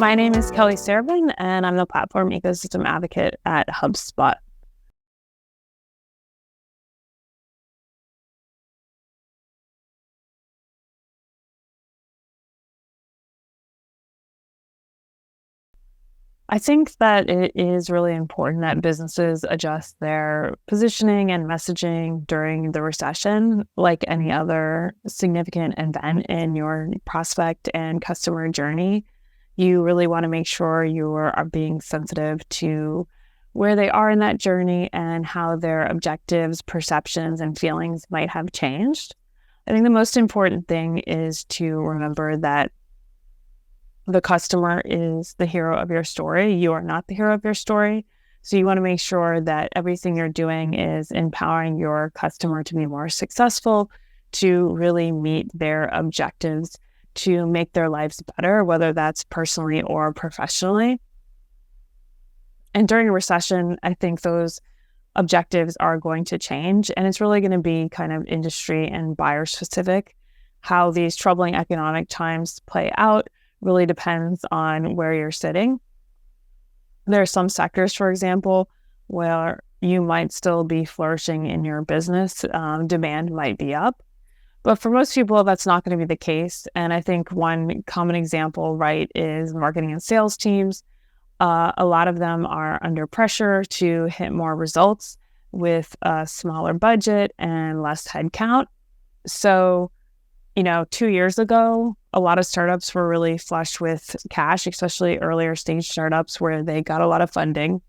My name is Kelly Sarabyn, and I'm the platform ecosystem advocate at HubSpot. I think that it is really important that businesses adjust their positioning and messaging during the recession, like any other significant event in your prospect and customer journey. You really want to make sure you are being sensitive to where they are in that journey and how their objectives, perceptions, and feelings might have changed. I think the most important thing is to remember that the customer is the hero of your story. You are not the hero of your story. So you want to make sure that everything you're doing is empowering your customer to be more successful, to really meet their objectives, to make their lives better, whether that's personally or professionally. And during a recession, I think those objectives are going to change. And it's really going to be kind of industry and buyer specific. How these troubling economic times play out really depends on where you're sitting. There are some sectors, for example, where you might still be flourishing in your business. Demand might be up. But for most people, that's not going to be the case. And I think one common example, right, is marketing and sales teams. A lot of them are under pressure to hit more results with a smaller budget and less headcount. So, 2 years ago, a lot of startups were really flush with cash, especially earlier stage startups where they got a lot of funding.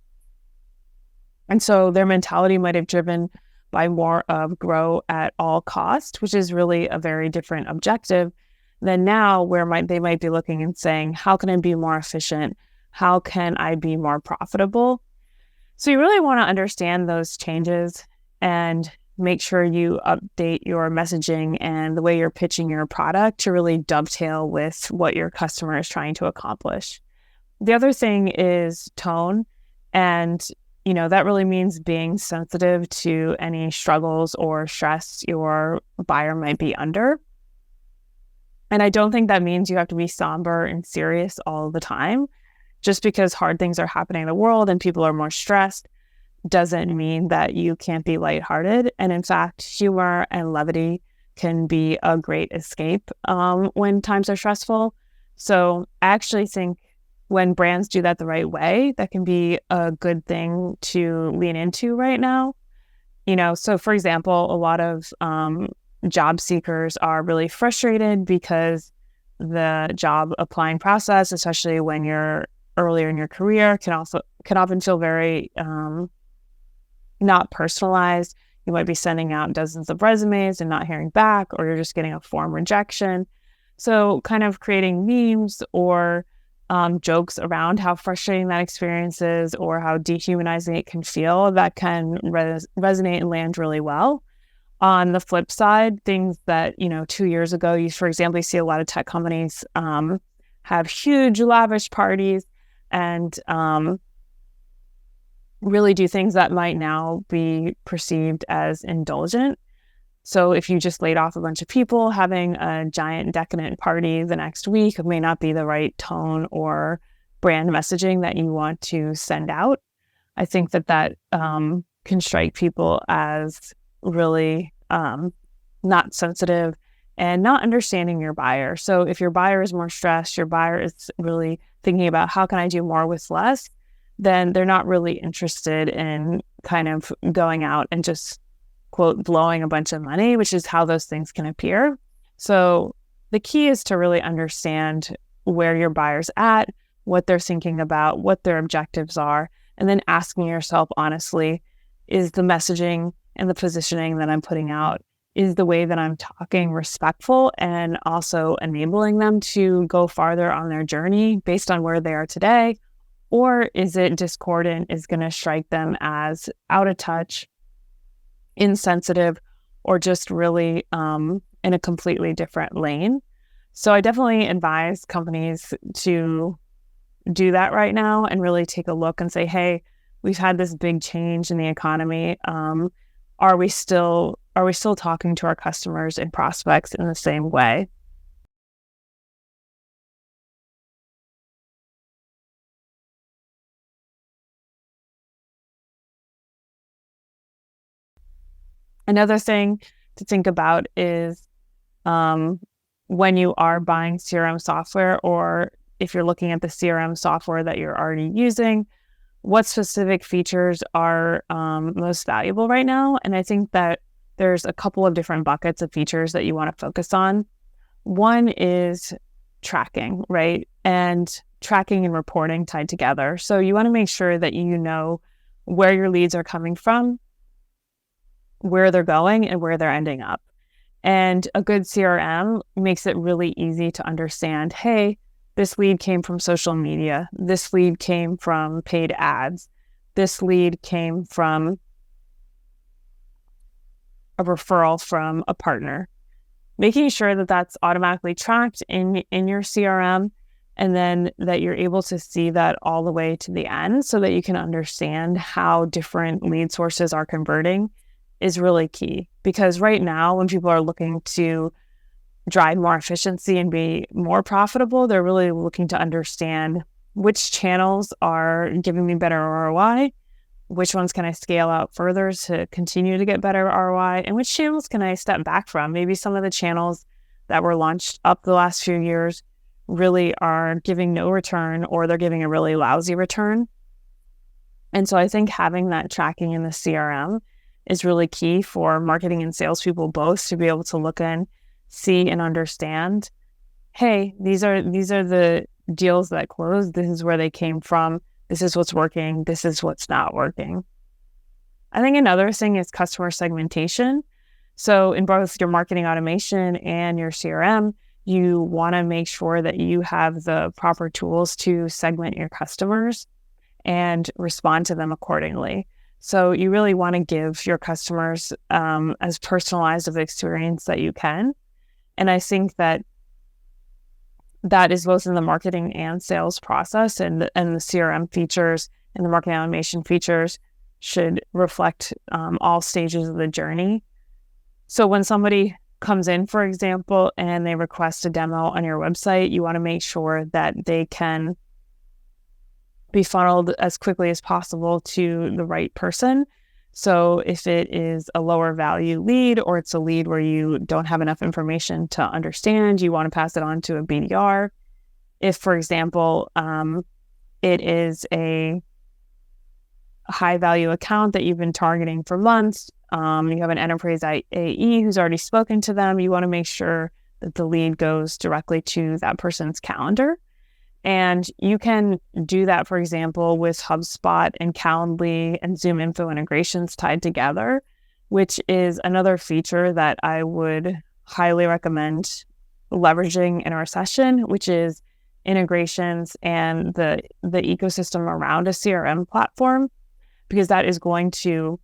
And so their mentality might have driven by more of grow at all cost, which is really a very different objective than now, where they might be looking and saying, how can I be more efficient? How can I be more profitable? So you really want to understand those changes and make sure you update your messaging and the way you're pitching your product to really dovetail with what your customer is trying to accomplish. The other thing is tone. And, that really means being sensitive to any struggles or stress your buyer might be under. And I don't think that means you have to be somber and serious all the time. Just because hard things are happening in the world and people are more stressed doesn't mean that you can't be lighthearted. And in fact, humor and levity can be a great escape when times are stressful. So I actually think when brands do that the right way, that can be a good thing to lean into right now. So for example, a lot of job seekers are really frustrated because the job applying process, especially when you're earlier in your career, can often feel very not personalized. You might be sending out dozens of resumes and not hearing back, or you're just getting a form rejection. So kind of creating memes or jokes around how frustrating that experience is or how dehumanizing it can feel, that can resonate and land really well. On the flip side, things that, 2 years ago, you, for example, you see a lot of tech companies have huge lavish parties and really do things that might now be perceived as indulgent. So if you just laid off a bunch of people, having a giant decadent party the next week may not be the right tone or brand messaging that you want to send out. I think that can strike people as really not sensitive and not understanding your buyer. So if your buyer is more stressed, your buyer is really thinking about how can I do more with less, then they're not really interested in kind of going out and just, quote, blowing a bunch of money, which is how those things can appear. So the key is to really understand where your buyer's at, what they're thinking about, what their objectives are, and then asking yourself honestly, is the messaging and the positioning that I'm putting out, is the way that I'm talking respectful and also enabling them to go farther on their journey based on where they are today? Or is it discordant, is going to strike them as out of touch, insensitive, or just really in a completely different lane? So I definitely advise companies to do that right now and really take a look and say, hey, we've had this big change in the economy. Are we still talking to our customers and prospects in the same way? Another thing to think about is when you are buying CRM software, or if you're looking at the CRM software that you're already using, what specific features are most valuable right now. And I think that there's a couple of different buckets of features that you want to focus on. One is tracking, right? And tracking and reporting tied together. So you want to make sure that you know where your leads are coming from, where they're going, and where they're ending up. And a good CRM makes it really easy to understand, hey, this lead came from social media. This lead came from paid ads. This lead came from a referral from a partner. Making sure that that's automatically tracked in your CRM, and then that you're able to see that all the way to the end so that you can understand how different lead sources are converting is really key. Because right now, when people are looking to drive more efficiency and be more profitable, they're really looking to understand which channels are giving me better ROI, which ones can I scale out further to continue to get better ROI, and which channels can I step back from. Maybe some of the channels that were launched up the last few years really are giving no return, or they're giving a really lousy return. And so I think having that tracking in the CRM is really key for marketing and salespeople both to be able to look in, see, and understand, hey, these are the deals that closed. This is where they came from. This is what's working. This is what's not working. I think another thing is customer segmentation. So in both your marketing automation and your CRM, you want to make sure that you have the proper tools to segment your customers and respond to them accordingly. So you really want to give your customers as personalized of experience that you can. And I think that is both in the marketing and sales process, and the CRM features and the marketing automation features should reflect all stages of the journey. So when somebody comes in, for example, and they request a demo on your website, you want to make sure that they can be funneled as quickly as possible to the right person. So if it is a lower value lead, or it's a lead where you don't have enough information to understand, you want to pass it on to a BDR. If, for example, it is a high value account that you've been targeting for months, you have an enterprise AE who's already spoken to them, you want to make sure that the lead goes directly to that person's calendar. And you can do that, for example, with HubSpot and Calendly and ZoomInfo integrations tied together, which is another feature that I would highly recommend leveraging in our session, which is integrations and the ecosystem around a CRM platform, because that is going to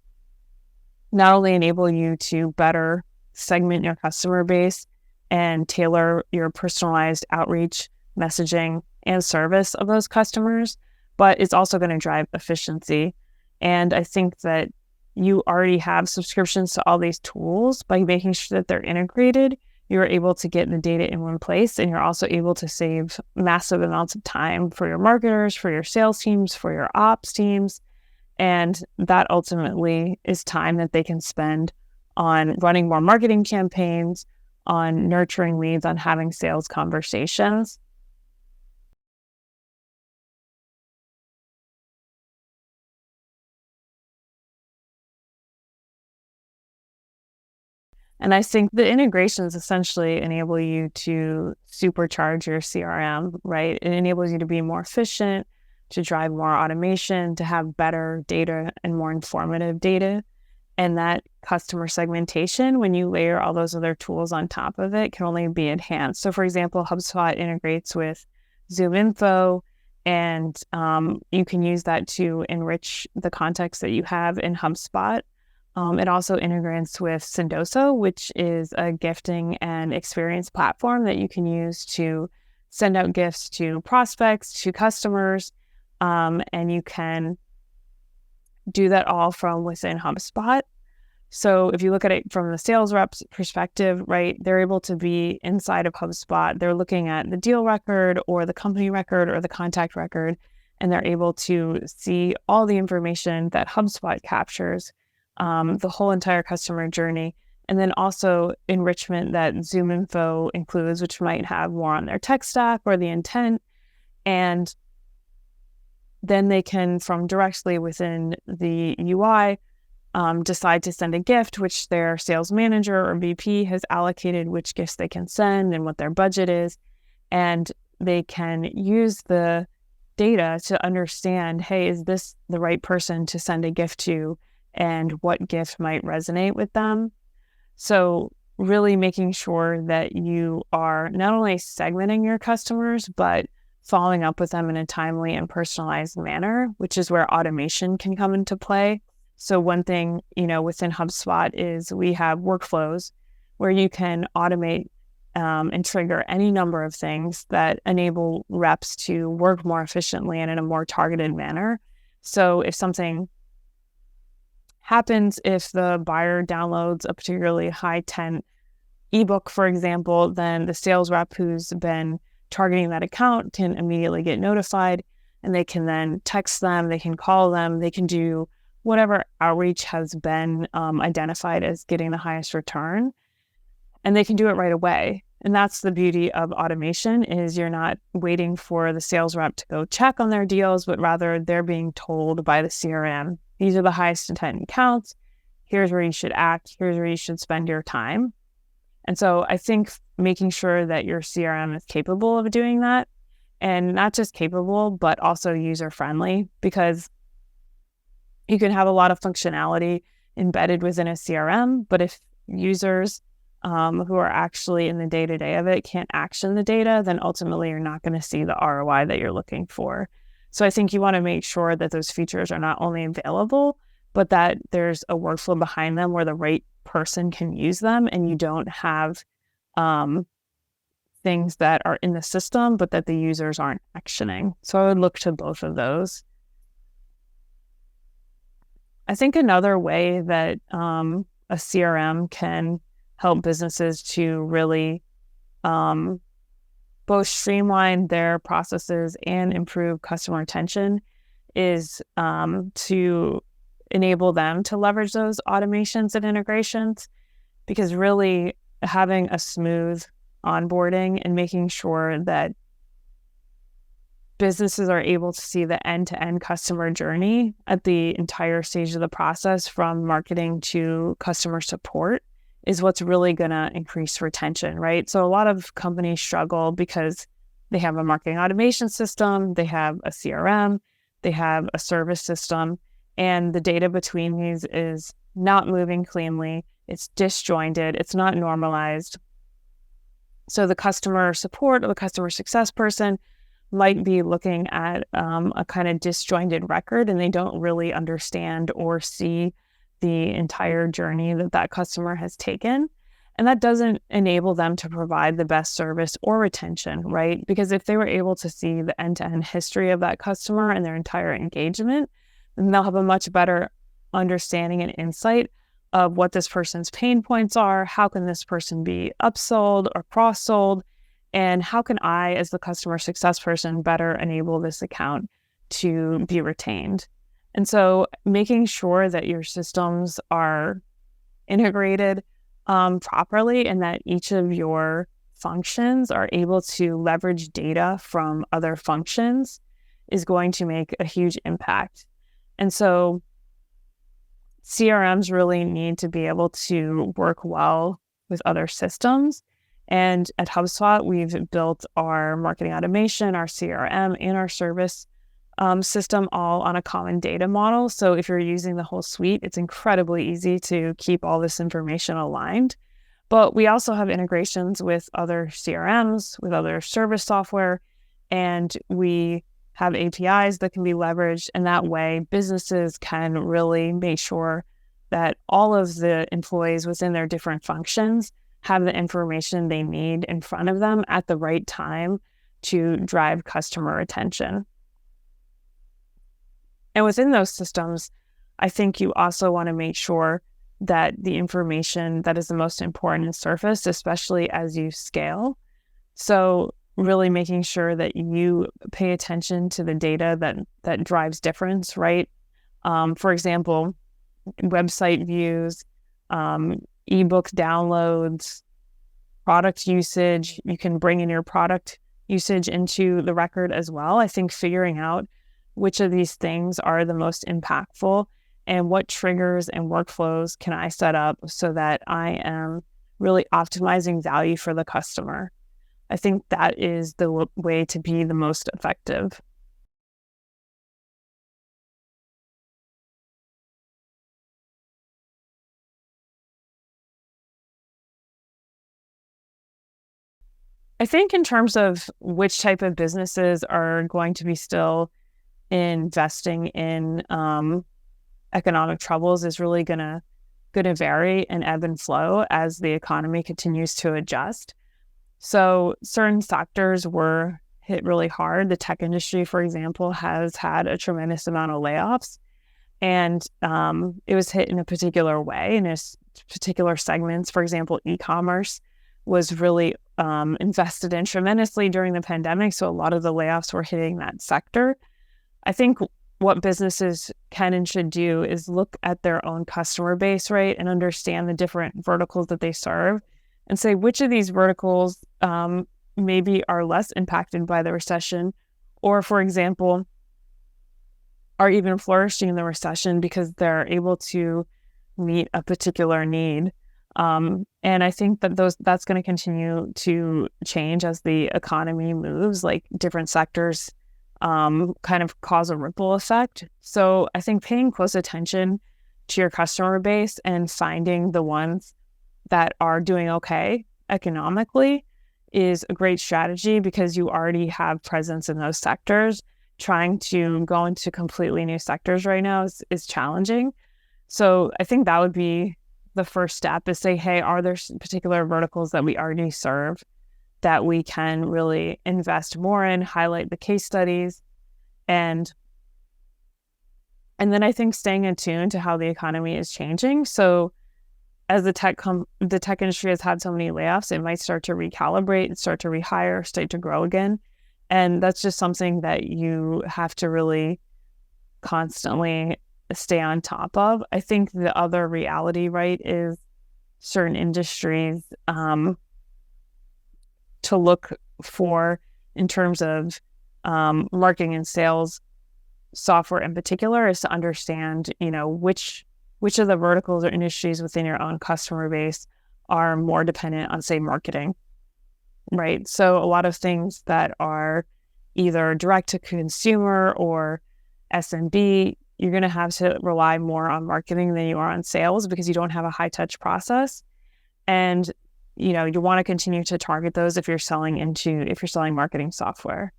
not only enable you to better segment your customer base and tailor your personalized outreach, messaging, and service of those customers, but it's also going to drive efficiency. And I think that you already have subscriptions to all these tools. By making sure that they're integrated, you're able to get the data in one place, and you're also able to save massive amounts of time for your marketers, for your sales teams, for your ops teams. And that ultimately is time that they can spend on running more marketing campaigns, on nurturing leads, on having sales conversations. And I think the integrations essentially enable you to supercharge your CRM, right? It enables you to be more efficient, to drive more automation, to have better data and more informative data. And that customer segmentation, when you layer all those other tools on top of it, can only be enhanced. So for example, HubSpot integrates with ZoomInfo, and you can use that to enrich the context that you have in HubSpot. It also integrates with Sendoso, which is a gifting and experience platform that you can use to send out gifts to prospects, to customers, and you can do that all from within HubSpot. So if you look at it from the sales rep's perspective, right, they're able to be inside of HubSpot. They're looking at the deal record or the company record or the contact record, and they're able to see all the information that HubSpot captures the whole entire customer journey. And then also enrichment that ZoomInfo includes, which might have more on their tech stack or the intent. And then they can, from directly within the UI, decide to send a gift, which their sales manager or VP has allocated which gifts they can send and what their budget is. And they can use the data to understand, hey, is this the right person to send a gift to, and what gift might resonate with them? So really making sure that you are not only segmenting your customers, but following up with them in a timely and personalized manner, which is where automation can come into play. So one thing, within HubSpot is we have workflows where you can automate and trigger any number of things that enable reps to work more efficiently and in a more targeted manner. So if something happens, if the buyer downloads a particularly high intent ebook, for example, then the sales rep who's been targeting that account can immediately get notified, and they can then text them, they can call them, they can do whatever outreach has been identified as getting the highest return, and they can do it right away. And that's the beauty of automation, is you're not waiting for the sales rep to go check on their deals, but rather they're being told by the CRM, these are the highest intent accounts, here's where you should act, here's where you should spend your time. And so I think making sure that your CRM is capable of doing that, and not just capable, but also user-friendly, because you can have a lot of functionality embedded within a CRM, but if users who are actually in the day-to-day of it can't action the data, then ultimately you're not going to see the ROI that you're looking for. So I think you want to make sure that those features are not only available, but that there's a workflow behind them where the right person can use them, and you don't have things that are in the system, but that the users aren't actioning. So I would look to both of those. I think another way that a CRM can help businesses to really both streamline their processes and improve customer retention is to enable them to leverage those automations and integrations, because really having a smooth onboarding and making sure that businesses are able to see the end-to-end customer journey at the entire stage of the process, from marketing to customer support, is what's really going to increase retention, right? So a lot of companies struggle because they have a marketing automation system, they have a CRM, they have a service system, and the data between these is not moving cleanly, it's disjointed, it's not normalized. So the customer support or the customer success person might be looking at a kind of disjointed record, and they don't really understand or see the entire journey that customer has taken. And that doesn't enable them to provide the best service or retention, right? Because if they were able to see the end-to-end history of that customer and their entire engagement, then they'll have a much better understanding and insight of what this person's pain points are, how can this person be upsold or cross-sold, and how can I, as the customer success person, better enable this account to be retained. And so making sure that your systems are integrated properly, and that each of your functions are able to leverage data from other functions is going to make a huge impact. And so CRMs really need to be able to work well with other systems. And at HubSpot, we've built our marketing automation, our CRM, and our service system all on a common data model. So if you're using the whole suite, it's incredibly easy to keep all this information aligned. But we also have integrations with other CRMs, with other service software, and we have APIs that can be leveraged. And that way, businesses can really make sure that all of the employees within their different functions have the information they need in front of them at the right time to drive customer retention. And within those systems, I think you also want to make sure that the information that is the most important is surfaced, especially as you scale. So really making sure that you pay attention to the data that drives difference, right? For example, website views, ebook downloads, product usage. You can bring in your product usage into the record as well. I think figuring out which of these things are the most impactful and what triggers and workflows can I set up so that I am really optimizing value for the customer. I think that is the way to be the most effective. I think in terms of which type of businesses are going to be still investing in economic troubles is really gonna vary and ebb and flow as the economy continues to adjust. So certain sectors were hit really hard. The tech industry, for example, has had a tremendous amount of layoffs, and it was hit in a particular way in its particular segments. For example, e-commerce was really invested in tremendously during the pandemic. So a lot of the layoffs were hitting that sector. I think what businesses can and should do is look at their own customer base, right, and understand the different verticals that they serve and say which of these verticals maybe are less impacted by the recession, or, for example, are even flourishing in the recession because they're able to meet a particular need. And I think that that's going to continue to change as the economy moves, like different sectors kind of cause a ripple effect. So I think paying close attention to your customer base and finding the ones that are doing okay economically is a great strategy because you already have presence in those sectors. Trying to go into completely new sectors right now is challenging. So I think that would be the first step, is say, hey, are there particular verticals that we already serve that we can really invest more in, highlight the case studies, and then I think staying attuned to how the economy is changing. So as the tech industry has had so many layoffs, it might start to recalibrate, start to rehire, start to grow again. And that's just something that you have to really constantly stay on top of. I think the other reality, right, is certain industries to look for in terms of marketing and sales software in particular is to understand, which of the verticals or industries within your own customer base are more dependent on, say, marketing, right? So a lot of things that are either direct to consumer or SMB, you're going to have to rely more on marketing than you are on sales because you don't have a high touch process. And, you want to continue to target those if you're selling marketing software.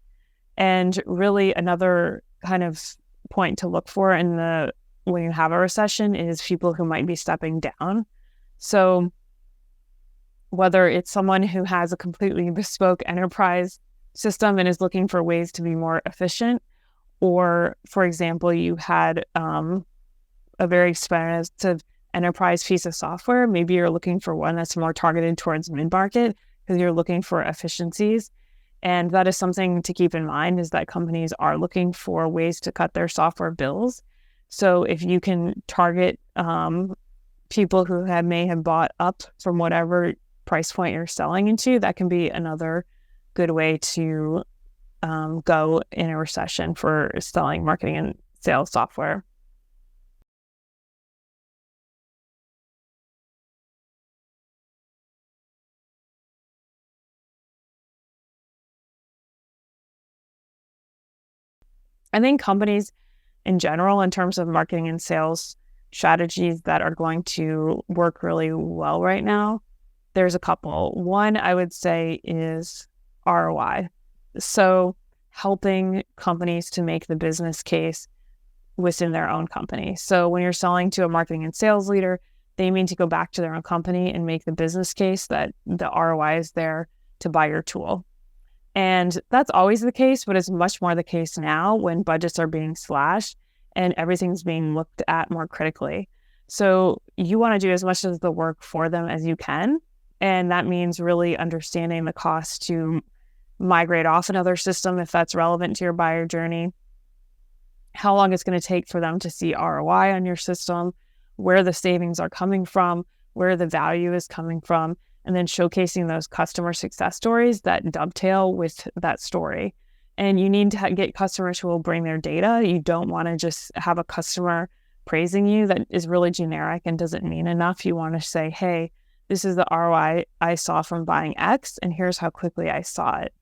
And really another kind of point to look for when you have a recession is people who might be stepping down. So whether it's someone who has a completely bespoke enterprise system and is looking for ways to be more efficient, or, for example, you had a very expensive enterprise piece of software, maybe you're looking for one that's more targeted towards mid-market because you're looking for efficiencies. And that is something to keep in mind, is that companies are looking for ways to cut their software bills. So if you can target people who may have bought up from whatever price point you're selling into, that can be another good way to go in a recession for selling marketing and sales software. I think companies in general, in terms of marketing and sales strategies that are going to work really well right now, there's a couple. One, I would say, is ROI. So helping companies to make the business case within their own company. So when you're selling to a marketing and sales leader, they mean to go back to their own company and make the business case that the ROI is there to buy your tool. And that's always the case, but it's much more the case now when budgets are being slashed and everything's being looked at more critically. So you want to do as much of the work for them as you can. And that means really understanding the cost to migrate off another system if that's relevant to your buyer journey, how long it's going to take for them to see ROI on your system, where the savings are coming from, where the value is coming from, and then showcasing those customer success stories that dovetail with that story. And you need to get customers who will bring their data. You don't want to just have a customer praising you that is really generic and doesn't mean enough. You want to say, hey, this is the ROI I saw from buying X, and here's how quickly I saw it.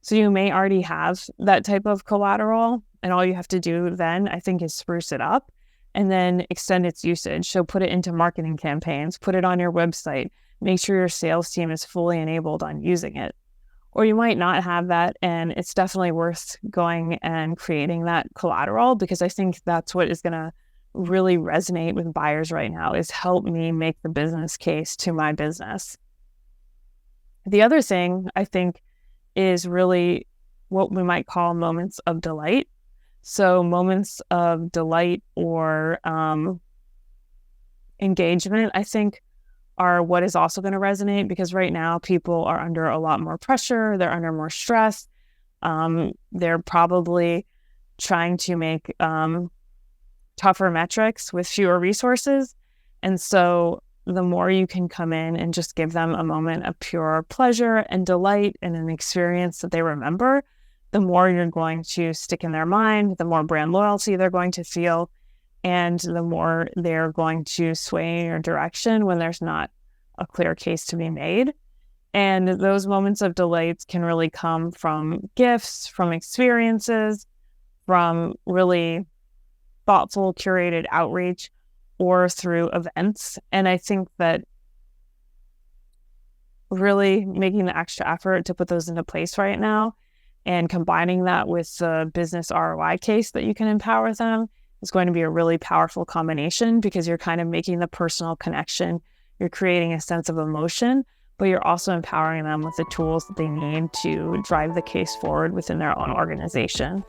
So you may already have that type of collateral, and all you have to do then, I think, is spruce it up and then extend its usage. So put it into marketing campaigns, put it on your website, make sure your sales team is fully enabled on using it. Or you might not have that, and it's definitely worth going and creating that collateral, because I think that's what is going to really resonate with buyers right now, is help me make the business case to my business. The other thing I think is really what we might call moments of delight. So moments of delight or engagement, I think, are what is also going to resonate, because right now people are under a lot more pressure. They're under more stress. They're probably trying to make tougher metrics with fewer resources. And so the more you can come in and just give them a moment of pure pleasure and delight and an experience that they remember, the more you're going to stick in their mind, the more brand loyalty they're going to feel, and the more they're going to sway in your direction when there's not a clear case to be made. And those moments of delights can really come from gifts, from experiences, from really thoughtful, curated outreach, or through events. And I think that really making the extra effort to put those into place right now and combining that with the business ROI case that you can empower them is going to be a really powerful combination, because you're kind of making the personal connection. You're creating a sense of emotion, but you're also empowering them with the tools that they need to drive the case forward within their own organization.